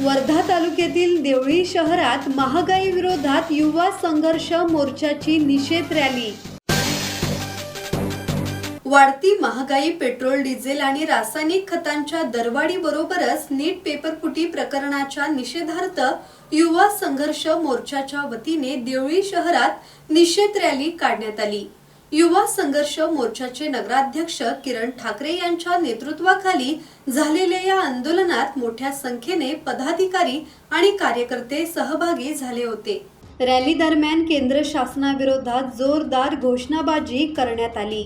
वर्धा तालुक्यातील देवळी शहरात महागाई विरोधात युवा संघर्ष मोर्चाची निषेध रॅली। वाढती महागाई, पेट्रोल, डिझेल आणि रासायनिक खतांच्या दरवाढीबरोबरच नीट पेपरफुटी प्रकरणाच्या निषेधार्थ युवा संघर्ष मोर्चाच्या वतीने देवळी शहरात निषेध रॅली काढण्यात आली। युवा संघर्ष मोर्चाचे नगराध्यक्ष किरण ठाकरे यांच्या नेतृत्वाखाली झालेल्या या आंदोलनात मोठ्या संख्येने पदाधिकारी आणि कार्यकर्ते सहभागी झाले होते। रॅली दरम्यान केंद्र शासनाविरोधात जोरदार घोषणाबाजी करण्यात आली।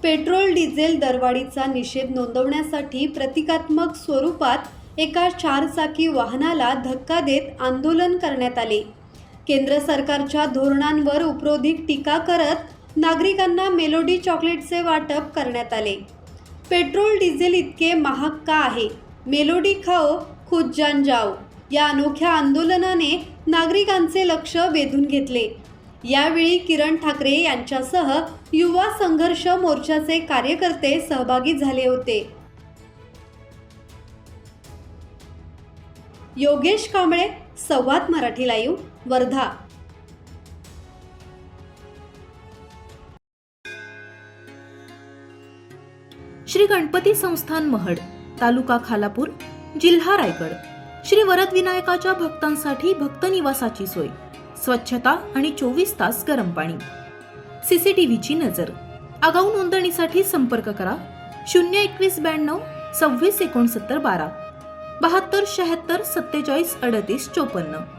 पेट्रोल डिझेल दरवाढीचा निषेध नोंदवण्यासाठी प्रतिकात्मक स्वरूपात एका 4 चाकी वाहनाला धक्का देत आंदोलन करण्यात आले। केंद्र सरकारच्या धोरणांवर उपरोधिक टीका करत नागरिकांना मेलोडी चॉकलेटचे वाटप करण्यात आले। पेट्रोल डिझेल इतके महाग का आहे? मेलोडी खाओ खुद जान जाओ या अनोख्या आंदोलनाने नागरिकांचे लक्ष वेधून घेतले। यावेळी किरण ठाकरे यांच्यासह युवा संघर्ष मोर्चाचे कार्यकर्ते सहभागी झाले होते। योगेश कांबळे, संवाद मराठी लाईव्ह, वर्धा। श्री गणपती संस्थान महड, तालुका खालापूर, जिल्हा रायगड। श्री वरद विनायकाच्या भक्तांसाठी भक्त निवासाची सोय, स्वच्छता आणि 24 तास गरम पाणी, सीसीटीव्हीची नजर। आगाऊ नोंदणीसाठी संपर्क करा 02192 26 69 12 72 76 47 38 54।